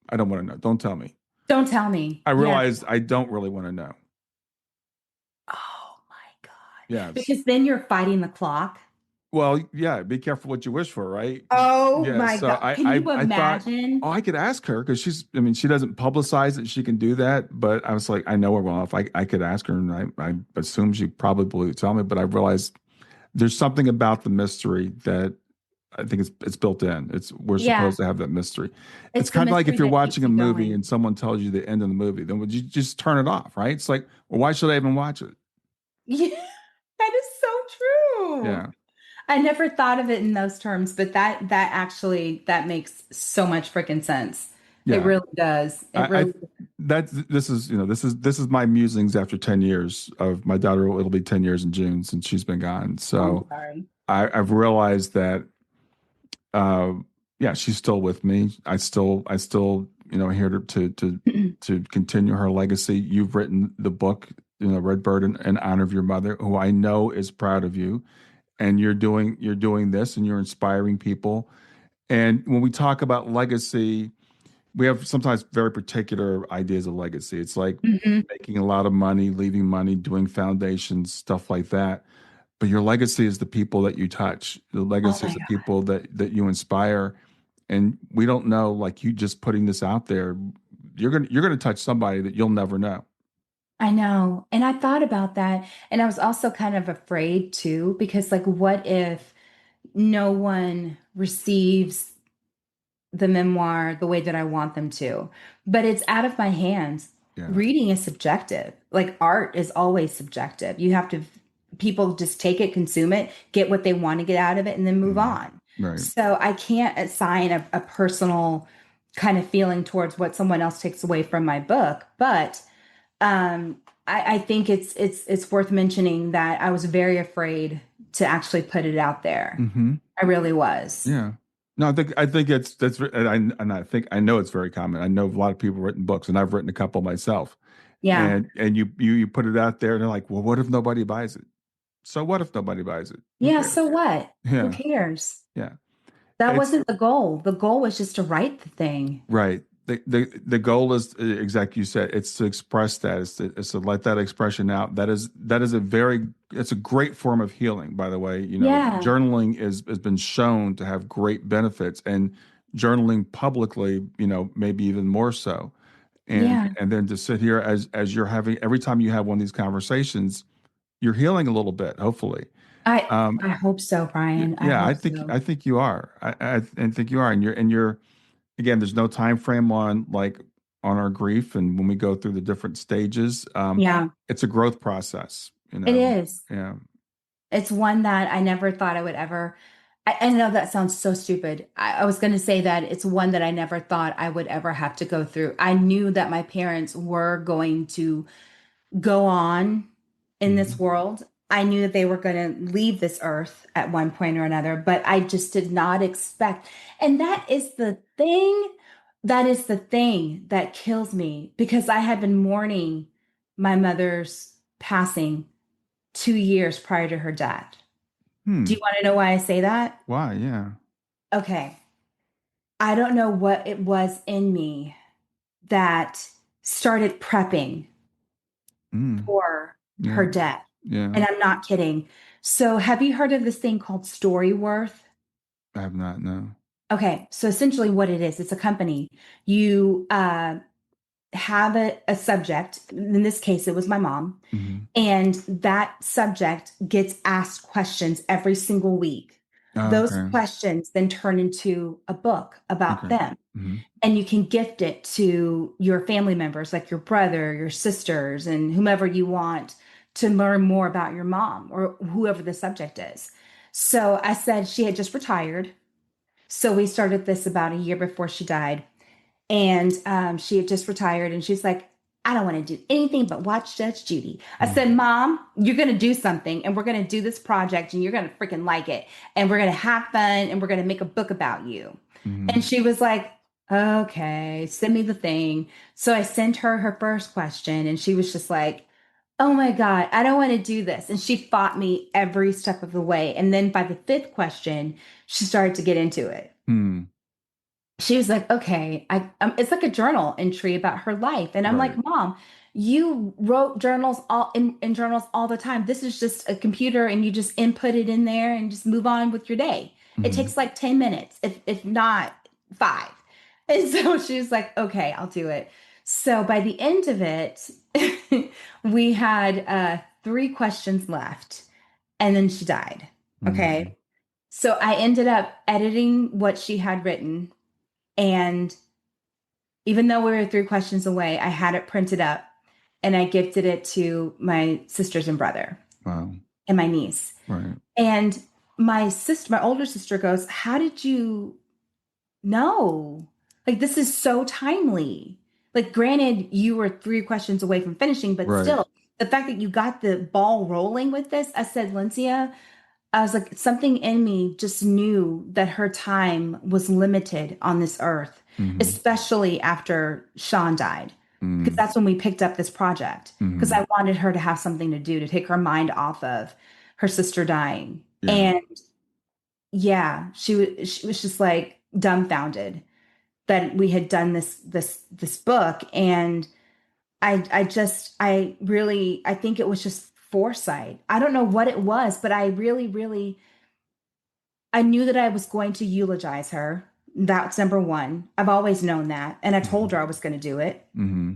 I don't want to know. Don't tell me. Don't tell me. I Yeah. realized I don't really want to know. Oh my God. Yes. Because then you're fighting the clock. Well, yeah, be careful what you wish for, right? Oh Yeah, my so God. Can you I thought, imagine? oh, I could ask her because I mean, she doesn't publicize that she can do that, but I was like, I know her well enough. I could ask her, and I assume she probably would tell me, but I realized there's something about the mystery that I think it's built in. We're Yeah. supposed to have that mystery. It's It's the kind of like mystery if you're that watching keeps a you movie going. and someone tells you the end of the movie, then would you just turn it off, right? It's like, well, why should I even watch it? Yeah. That is so true. Yeah. I never thought of it in those terms, but that actually that makes so much freaking sense. It Yeah. really does. It I really that's this is my musings after 10 years of my daughter. It'll be 10 years in June since she's been gone. I'm So sorry. I've realized that uh yeah, she's still with me. I still here to continue her legacy. You've written the book, Redbird in honor of your mother, who I know is proud of you, and you're doing this and you're inspiring people. And when we talk about legacy, we have sometimes very particular ideas of legacy. It's like Mhm. making a lot of money, leaving money, doing foundations, stuff like that. But your legacy is the people that you touch. The Oh legacy is my the God. people that you inspire. And we don't know, like you just putting this out there, you're gonna touch somebody that you'll never know. I know. And I thought about that. And I was also kind of afraid too, because like, what if no one receives the memoir the way that I want them to? But it's out of my hands. Yeah. Reading is subjective. Like art is always subjective. You have to, people just take it, consume it, get what they want to get out of it, and then move Mhm. on. Right. So I can't assign a personal kind of feeling towards what someone else takes away from my book. But um, I think it's worth mentioning that I was very afraid to actually put it out there. Hmm. I really was. Yeah. No, I think I know it's very common. I know a lot of people have written books, and I've written a couple myself. Yeah. And you put it out there, and they're like, well, what if nobody buys it? So what if nobody buys it? Who Yeah, cares? so what? Who Yeah, cares? yeah. That It's wasn't the goal. The goal was just to write the thing. right. The goal is exactly you said. It's to express that. It's to let that expression out. That is it's a great form of healing. By the way, Yeah. journaling has been shown to have great benefits, and journaling publicly, maybe even more so. And Yeah. and then to sit here as you're having every time you have one of these conversations, you're healing a little bit, hopefully. I Um, I hope so, Brian. I yeah, I hope think so. I think you are. I think you are, and you're again. There's no time frame on our grief, and when we go through the different stages, Yeah, it's a growth process. it is. Yeah. It's one that I never thought I would ever. I know that sounds so stupid. I was going to say that it's one that I never thought I would ever have to go through. I knew that my parents were going to go on in this Hmm. world. I knew that they were going to leave this earth at one point or another, but I just did not expect. And that is the thing. That is the thing that kills me because I had been mourning my mother's passing 2 years prior to her death. Do you Hmm. want to know why I say that? Why? Yeah. Okay. I don't know what it was in me that started prepping for Yeah. her death. Yeah. And I'm not kidding. So have you heard of this thing called Storyworth? I have not, no. Okay, so essentially what it is, it's a company. You have a subject. In this case, it was my mom. Mm-hmm. And that subject gets asked questions every single week. Oh, Those okay. questions then turn into a book about Okay. them. Mm-hmm. And you can gift it to your family members, like your brother, your sisters, and whomever you want to learn more about your mom or whoever the subject is. So I said she had just retired. So we started this about a year before she died. And she had just retired. And she's like, I don't want to do anything but watch Judge Judy. I said, Mom, you're going to do something and we're going to do this project and you're going to freaking like it. And we're going to have fun and we're going to make a book about you. Mm-hmm. And she was like, okay, send me the thing. So I sent her first question and she was just like, oh my God, I don't want to do this. And she fought me every step of the way. And then by the fifth question, she started to get into it. Mm. She was like, okay, it's like a journal entry about her life. And I'm Right. like, Mom, you wrote journals all in journals all the time. This is just a computer and you just input it in there and just move on with your day. It Mm-hmm. takes like 10 minutes, if not 5. And so she was like, okay, I'll do it. So by the end of it, we had 3 questions left and then she died. Okay. Mm-hmm. So I ended up editing what she had written. And even though we were 3 questions away, I had it printed up and I gifted it to my sisters and brother Wow. and my niece. Right. And my older sister goes, how did you know? Like, this is so timely. Like, granted, you were 3 questions away from finishing, but Right. still, the fact that you got the ball rolling with this, I said, Lincia, I was like, something in me just knew that her time was limited on this earth, Mm-hmm. especially after Sean died. Because that's when we picked up this project. Because Mm-hmm. I wanted her to have something to do to take her mind off of her sister dying. Yeah. And yeah, she was just like dumbfounded that we had done this book. And I think it was just foresight. I don't know what it was, but I really I knew that I was going to eulogize her. That's number one. I've always known that. And I told her I was going to do it. Mm-hmm.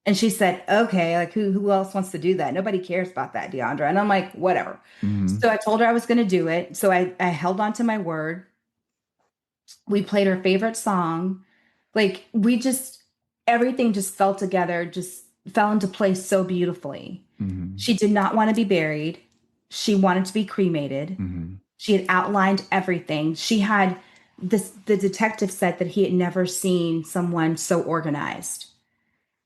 And she said, okay, like who else wants to do that? Nobody cares about that, Deandra. And I'm like, whatever. Mm-hmm. So I told her I was going to do it. So I held on to my word. We played her favorite song. Like everything just fell together, just fell into place so beautifully. Mm-hmm. She did not want to be buried. She wanted to be cremated. Mm-hmm. She had outlined everything. The detective said that he had never seen someone so organized.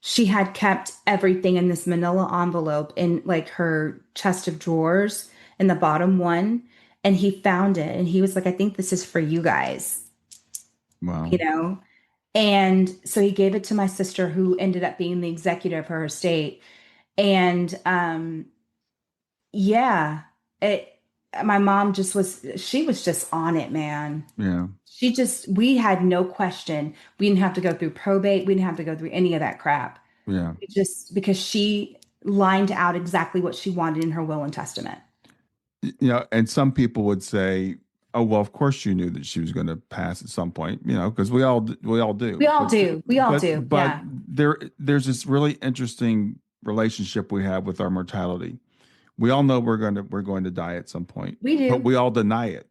She had kept everything in this manila envelope in like her chest of drawers in the bottom one. And he found it and he was like, I think this is for you guys, Wow. you know? And so he gave it to my sister who ended up being the executor of her estate. And yeah, my mom she was just on it, man. Yeah. We had no question. We didn't have to go through probate. We didn't have to go through any of that crap. Yeah. Because she lined out exactly what she wanted in her will and testament. And some people would say, "Oh, well, of course you knew that she was going to pass at some point," because we all do. We all do. But Yeah. there's this really interesting relationship we have with our mortality. We all know we're going to die at some point. We do. But we all deny it.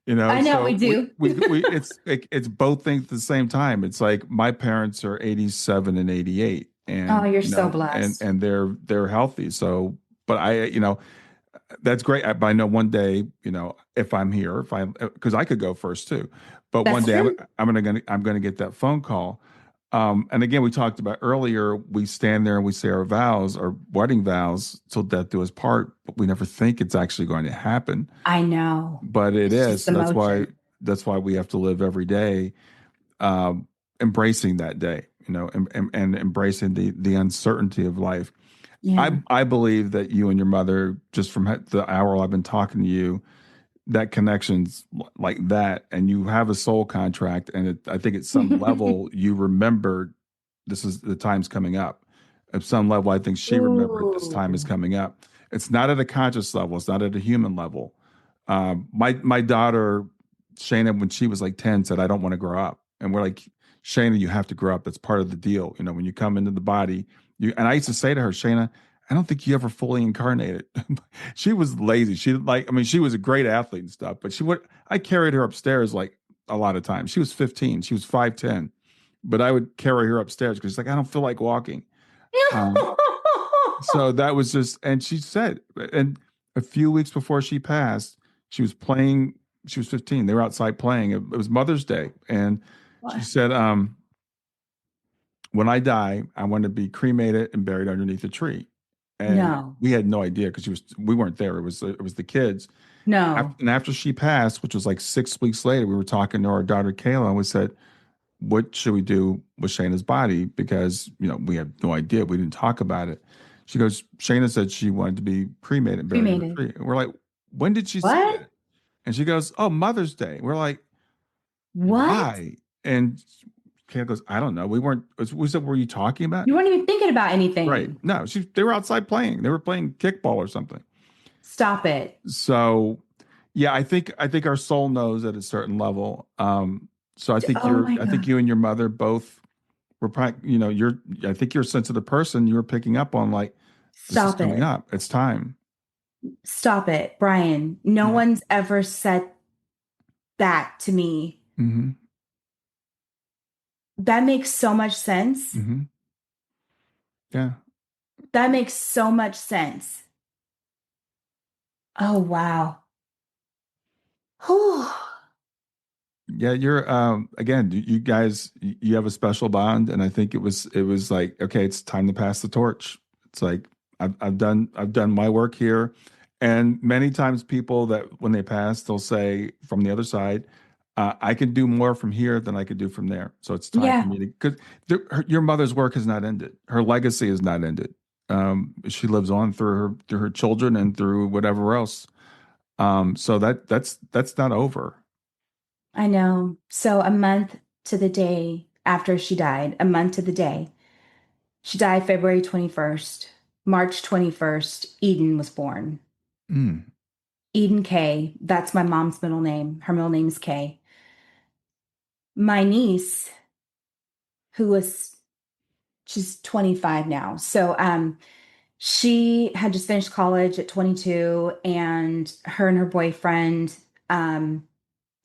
I know so we do. It's both things at the same time. It's like my parents are 87 and 88, and Oh, you're so blessed. and they're healthy. So, but that's great. But I know one day, if I'm here, because I could go first too, but That's one day true. I'm gonna get that phone call. And again, we talked about earlier, we stand there and we say our vows, our wedding vows, till death do us part, but we never think it's actually going to happen. I know. But it It's is. just emotion. That's why we have to live every day, embracing that day, and embracing the uncertainty of life. Yeah. I believe that you and your mother, just from the hour I've been talking to you, that connection's like that, and you have a soul contract, and I think at some level you remembered this is the time's coming up. At some level, I think she remembered this time is Ooh. coming up. It's not at a conscious level. It's not at a human level. My daughter Shayna, when she was like 10, said, "I don't want to grow up," and we're like, "Shayna, you have to grow up. That's part of the deal. You know, when you come into the body." And I used to say to her, "Shayna, I don't think you ever fully incarnated." She was lazy. She didn't like. I mean, she was a great athlete and stuff, but she would. I carried her upstairs like a lot of times. She was 15. She was 5'10", but I would carry her upstairs because she's like, "I don't feel like walking." Um, so that was just, and she said, and a few weeks before she passed, she was playing. She was 15. They were outside playing. It was Mother's Day, and she What? said, "When I die, I want to be cremated and buried underneath a tree." And No, we had no idea because we weren't there. It was the kids. no. And after she passed, which was like 6 weeks later, we were talking to our daughter Kayla, and we said, "What should we do with Shayna's body?" Because we had no idea. We didn't talk about it. She goes, Shayna said she wanted to be cremated and buried in a Cremated. tree. And we're like, when did she say What? that? And she goes, "Oh, Mother's Day." We're like, What? why? And Kayla goes, "I don't know. We weren't." We said, "Were you talking about?" You weren't even thinking about Right. anything. No, they were outside playing. They were playing kickball or something. Stop it. So, yeah, I think our soul knows at a certain level. So Oh my I think God. you and your mother both were probably, I think you're a sensitive person. You were picking up on like, this is Stop coming it. up. It's time. Stop it, Brian. No Yeah. one's ever said that to me. Hmm. That makes so much sense. Hmm. Yeah. That makes so much sense. Oh, wow. Whew. Yeah. You're, again, you guys, you have a special bond. And I think it was like, okay, it's time to pass the torch. It's like, I've done my work here. And many times people that when they pass, they'll say from the other side, I can do more from here than I could do from there. So it's time for Yeah, me to, because your mother's work has not ended. Her legacy is not ended. She lives on through her children and through whatever else. So that's not over. I know. So a month to the day after she died, a month to the day, she died February 21st. March 21st, Eden was born. Mm, Eden K. That's my mom's middle name. Her middle name is Kay. My niece, who was, she's 25 now. So she had just finished college at 22, and her boyfriend um,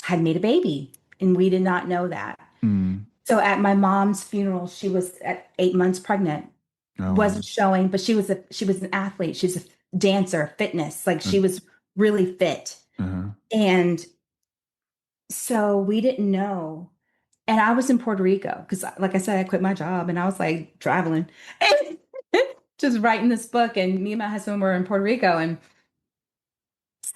had made a baby, and we did not know that. mm. So at my mom's funeral, she was at 8 months pregnant, Oh wow. wasn't showing, but she was an athlete. She was a dancer, fitness, like Uh, she was really fit. uh-huh. And so we didn't know. And I was in Puerto Rico because, like I said, I quit my job and I was like traveling and just writing this book. And me and my husband were in Puerto Rico. And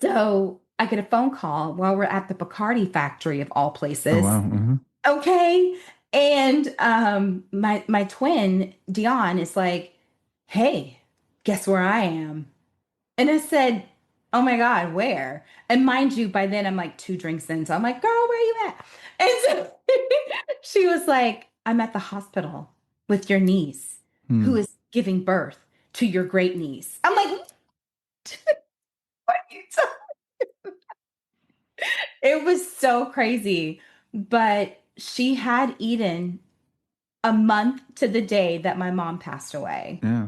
so I get a phone call while we're at the Bacardi factory of all Oh wow. places. Uh-huh. Okay. And my twin, Dion, is like, "Hey, guess where I am?" And I said, "Oh my God, where?" And mind you, by then I'm like 2 drinks in. So I'm like, "Girl, where you at?" And so she was like, "I'm at the hospital with your niece who Hmm. is giving birth to your great niece." I'm like, "What are you talking?" It was so crazy. But she had Eden a month to the day that my mom passed away. Yeah.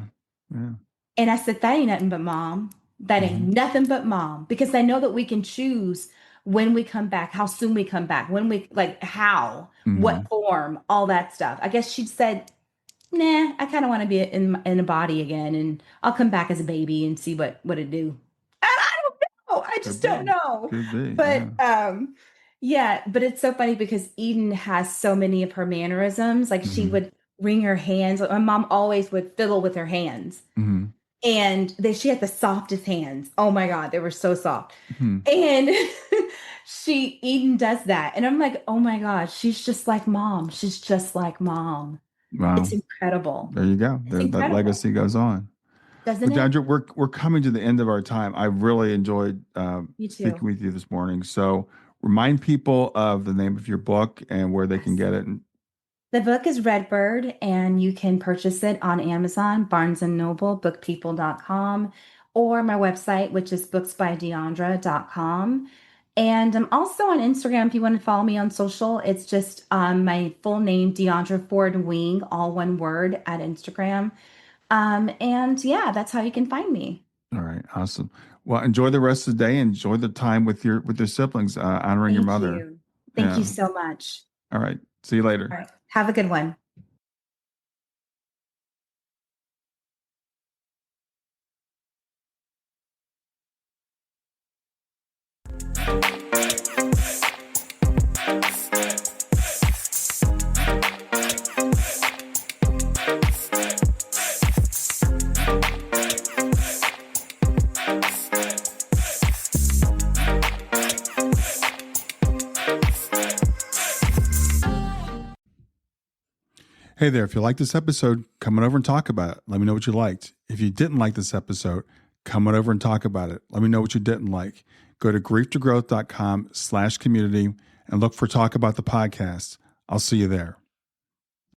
Yeah. And I said, "That ain't nothing but mom. That ain't Hmm. nothing but mom." Because I know that we can choose when we come back, how soon we come back, when we like how, Hmm. what form, all that stuff. I guess she said, "Nah, I kind of want to be in a body again, and I'll come back as a baby and see what it do." And I don't know. I Could just don't be. know. Could be. But Yeah. yeah, but it's so funny because Eden has so many of her mannerisms. Like she Hmm. would wring her hands. Like, my mom always would fiddle with her hands. Hmm. And she had the softest hands. Oh my God, they were so soft. Hmm. And Eden does that. And I'm like, "Oh my God, she's just like mom. She's just like mom." Wow. It's incredible. There you go. It's That incredible, legacy goes on. doesn't Well, it? Deandra, we're coming to the end of our time. I really enjoyed You speaking too. with you this morning. So remind people of the name of your book and where they can Yes. get it. And, The book is Redbird, and you can purchase it on Amazon, Barnes& and Noble, bookpeople.com, or my website, which is booksbydeandra.com. And I'm also on Instagram if you want to follow me on social. It's just my full name, Diandra Ford-Wing, all one word at Instagram. And yeah, that's how you can find me. All right, awesome. Well, enjoy the rest of the day. Enjoy the time with your siblings, honoring your Thank mother. you. Thank Yeah. you so much. All right. See you later. All right. Have a good one. Hey there, if you liked this episode, come on over and talk about it. Let me know what you liked. If you didn't like this episode, come on over and talk about it. Let me know what you didn't like. Go to grieftogrowth.com/community and look for Talk About the Podcast. I'll see you there.